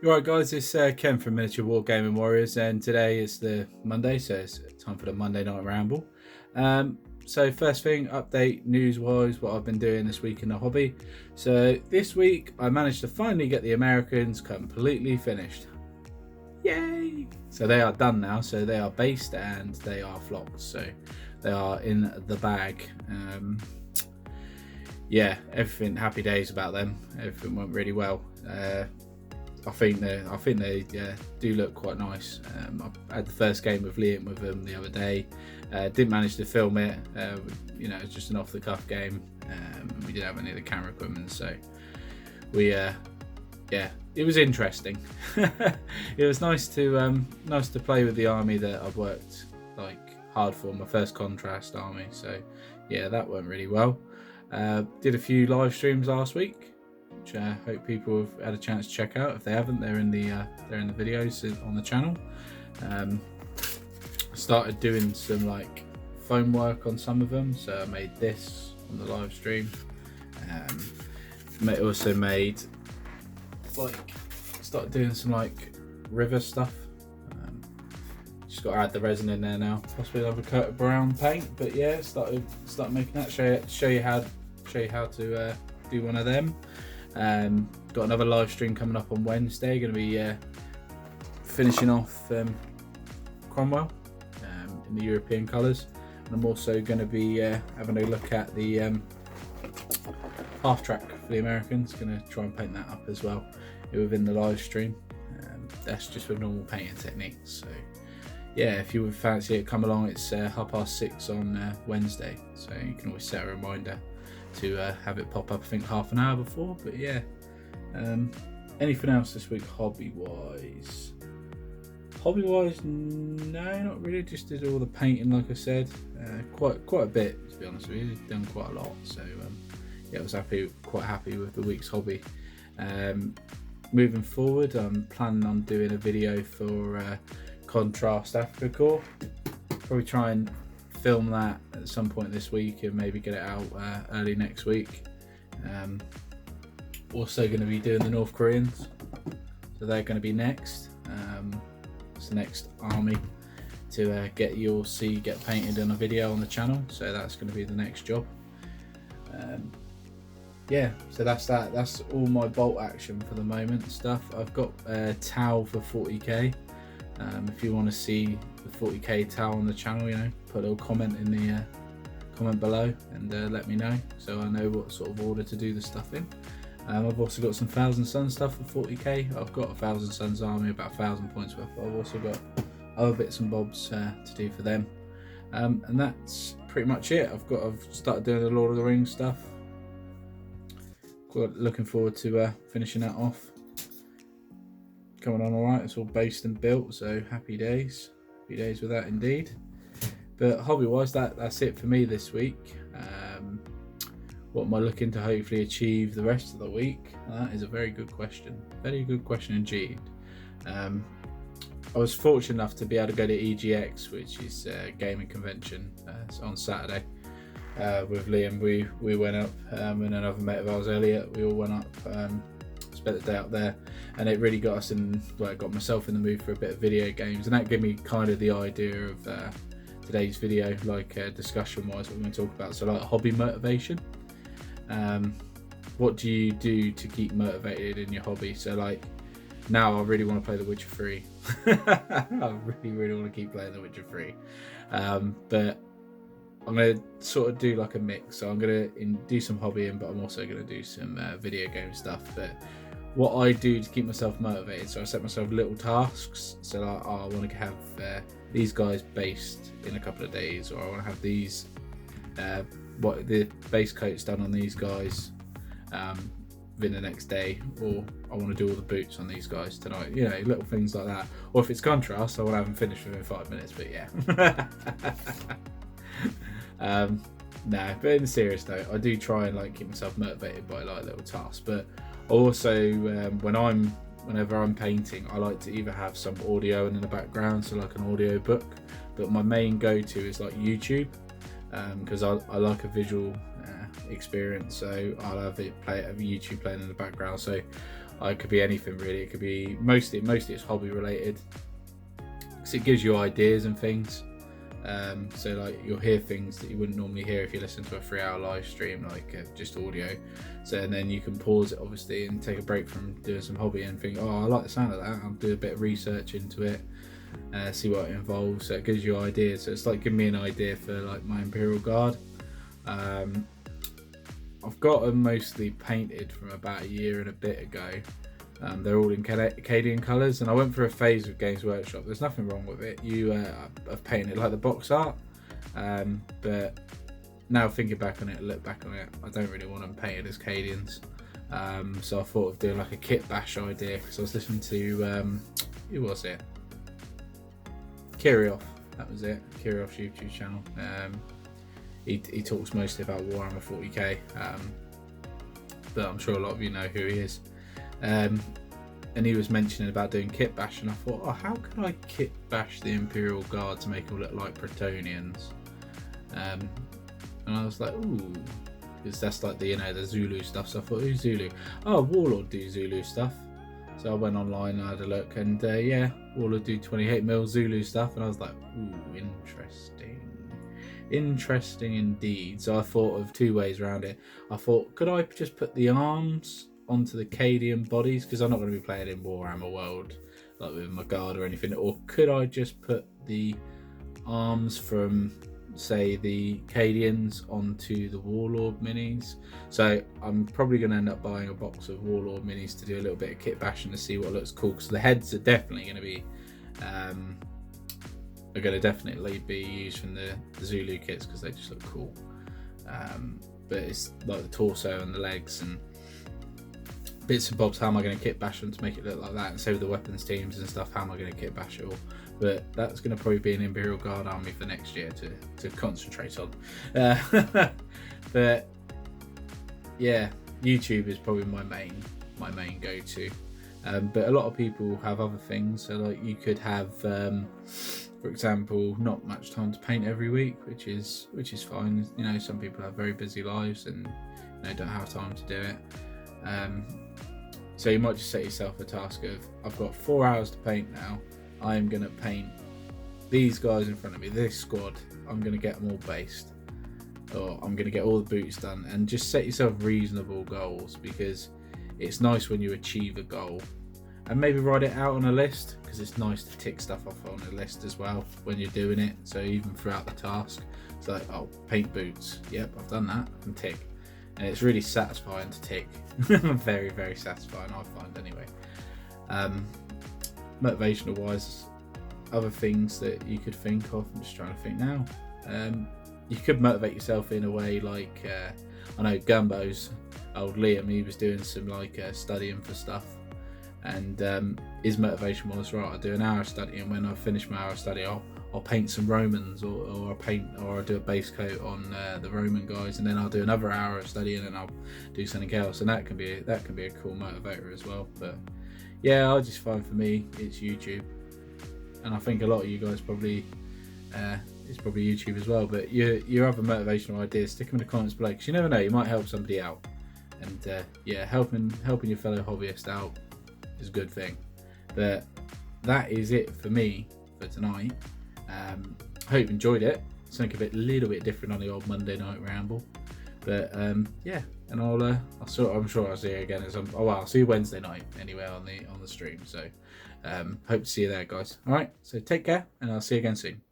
Alright guys, it's Ken from Miniature Wargaming Warriors, and today is the Monday, so it's time for the Monday Night Ramble. So first thing, update news-wise, what I've been doing this week in the hobby. So this week I managed to finally get the Americans completely finished. Yay! So they are done now, so they are based and they are flocked, so they are in the bag. Yeah, everything, happy days about them, everything went really well. I think they do look quite nice. I had the first game of Liam with them the other day. Didn't manage to film it. It's just an off-the-cuff game. We didn't have any of the camera equipment, so we it was interesting. It was nice to play with the army that I've worked hard for, my first contrast army. So yeah, that went really well. Did a few live streams last week, which I hope people have had a chance to check out. If they haven't, they're in the videos on the channel. Started doing some foam work on some of them, so I made this on the live stream. Also made started doing some river stuff. Just got to add the resin in there now. Possibly another coat of brown paint, but yeah, start making that. Show you how to do one of them. Got another live stream coming up on Wednesday. Going to be finishing off Cromwell in the European colours, and I'm also going to be having a look at the half track for the Americans. Going to try and paint that up as well within the live stream. That's just with normal painting techniques. So yeah, if you would fancy it, come along. It's 6:30 on Wednesday, so you can always set a reminder to have it pop up, I think half an hour before. But yeah, anything else this week hobby wise? No, not really. Just did all the painting, like I said. Quite a bit, to be honest with you. Done quite a lot. So yeah, I was quite happy with the week's hobby. Moving forward, I'm planning on doing a video for Contrast Africa Corps. Probably try and film that at some point this week and maybe get it out early next week. Also going to be doing the North Koreans, so they're going to be next. It's the next army to get painted in a video on the channel, so that's going to be the next job. Yeah, so that's that. That's all my bolt action for the moment stuff. I've got a towel for 40k. If you want to see the 40k towel on the channel, put a little comment in the comment below and let me know, so I know what sort of order to do the stuff in. I've also got some Thousand Suns stuff for 40k. I've got a Thousand Suns army, about 1,000 points worth. But I've also got other bits and bobs to do for them, and that's pretty much it. I've started doing the Lord of the Rings stuff. Looking forward to finishing that off. Coming on alright, it's all based and built, so happy days with that indeed. But hobby wise, that's it for me this week. What am I looking to hopefully achieve the rest of the week? That is a very good question indeed. I was fortunate enough to be able to go to EGX, which is a gaming convention, on Saturday with Liam. We went up, and another mate of ours, Elliot, we all went up, spent the day up there, and it really got us got myself in the mood for a bit of video games, and that gave me kind of the idea of today's video, discussion wise, what we're going to talk about. So hobby motivation. What do you do to keep motivated in your hobby? So now I really want to play The Witcher 3. I really want to keep playing The Witcher 3, but I'm going to sort of do a mix. So I'm going to do some hobbying, but I'm also going to do some video game stuff. But what I do to keep myself motivated, so I set myself little tasks. So I want to have these guys based in a couple of days, or I want to have these what the base coat's done on these guys within the next day, or I want to do all the boots on these guys tonight. Little things like that. Or if it's contrast, I want to have them finished within 5 minutes. But yeah. No, but in a serious note, I do try and keep myself motivated by little tasks. But also whenever I'm painting, I like to either have some audio in the background, so an audio book. But my main go-to is YouTube, because I like a visual experience. So I'll have YouTube playing in the background. So it could be anything really. It could be mostly it's hobby related, because it gives you ideas and things. So like you'll hear things that you wouldn't normally hear if you listen to a 3-hour live stream, like just audio. So and then you can pause it obviously and take a break from doing some hobby and think, oh, I like the sound of that. I'll do a bit of research into it, see what it involves. So it gives you ideas. So it's like giving me an idea for like my Imperial Guard. I've got them mostly painted from about a year and a bit ago. They're all in Acadian colours, and I went through a phase with Games Workshop. There's nothing wrong with it. I've painted it like the box art, but now thinking back on it, look back on it, I don't really want them painted as Acadians. So I thought of doing like a kit bash idea, because I was listening to who was it? Kirioff. That was it. Kirioff's YouTube channel. He talks mostly about Warhammer 40k, but I'm sure a lot of you know who he is. And he was mentioning about doing kit bash, and I thought, oh, how can I kit bash the Imperial Guard to make them look like Bretonnians? And I was like, ooh, because that's like the Zulu stuff. So I thought, who's Zulu? Oh, Warlord do Zulu stuff. So I went online and had a look, and yeah, Warlord do 28mm Zulu stuff, and I was like, ooh, interesting indeed. So I thought of two ways around it. I thought, could I just put the arms onto the Acadian bodies, because I'm not going to be playing in Warhammer World like with my guard or anything, or could I just put the arms from, say, the Acadians onto the Warlord minis? So I'm probably going to end up buying a box of Warlord minis to do a little bit of kit bashing to see what looks cool, because the heads are definitely going to be used from the Zulu kits, because they just look cool. But it's like the torso and the legs and bits and bobs. How am I going to kit bash them to make it look like that? And so with the weapons teams and stuff, how am I going to kit bash it all? But that's going to probably be an Imperial Guard army for next year to concentrate on. But yeah, YouTube is probably my main go-to. But a lot of people have other things. So like you could have, for example, not much time to paint every week, which is fine. You know, some people have very busy lives and don't have time to do it. So you might just set yourself a task of, I've got 4 hours to paint now. I'm going to paint these guys in front of me, this squad. I'm going to get them all based, or I'm going to get all the boots done, and just set yourself reasonable goals, because it's nice when you achieve a goal. And maybe write it out on a list, because it's nice to tick stuff off on a list as well when you're doing it. So even throughout the task, it's like, oh, paint boots. Yep, I've done that, and tick. And it's really satisfying to tick. Very, very satisfying, I find anyway. Motivational wise, other things that you could think of, I'm just trying to think now. You could motivate yourself in a way like, I know Gumbo's old Liam, he was doing some like studying for stuff, and his motivation was, right, I'll do an hour of study, and when I finish my hour of study, I'll paint some Romans, or I'll do a base coat on the Roman guys, and then I'll do another hour of study, and then I'll do something else, and that can be a cool motivator as well. But yeah, I just find for me it's YouTube, and I think a lot of you guys probably it's probably YouTube as well. But your other motivational ideas, stick them in the comments below, because you never know, you might help somebody out, and yeah, helping your fellow hobbyist out is a good thing. But that is it for me for tonight. Hope you enjoyed it. Something a little bit different on the old Monday night ramble. But yeah, and I'm sure I'll see you again. I'll see you Wednesday night anyway on the stream. So hope to see you there, guys. All right, so take care, and I'll see you again soon.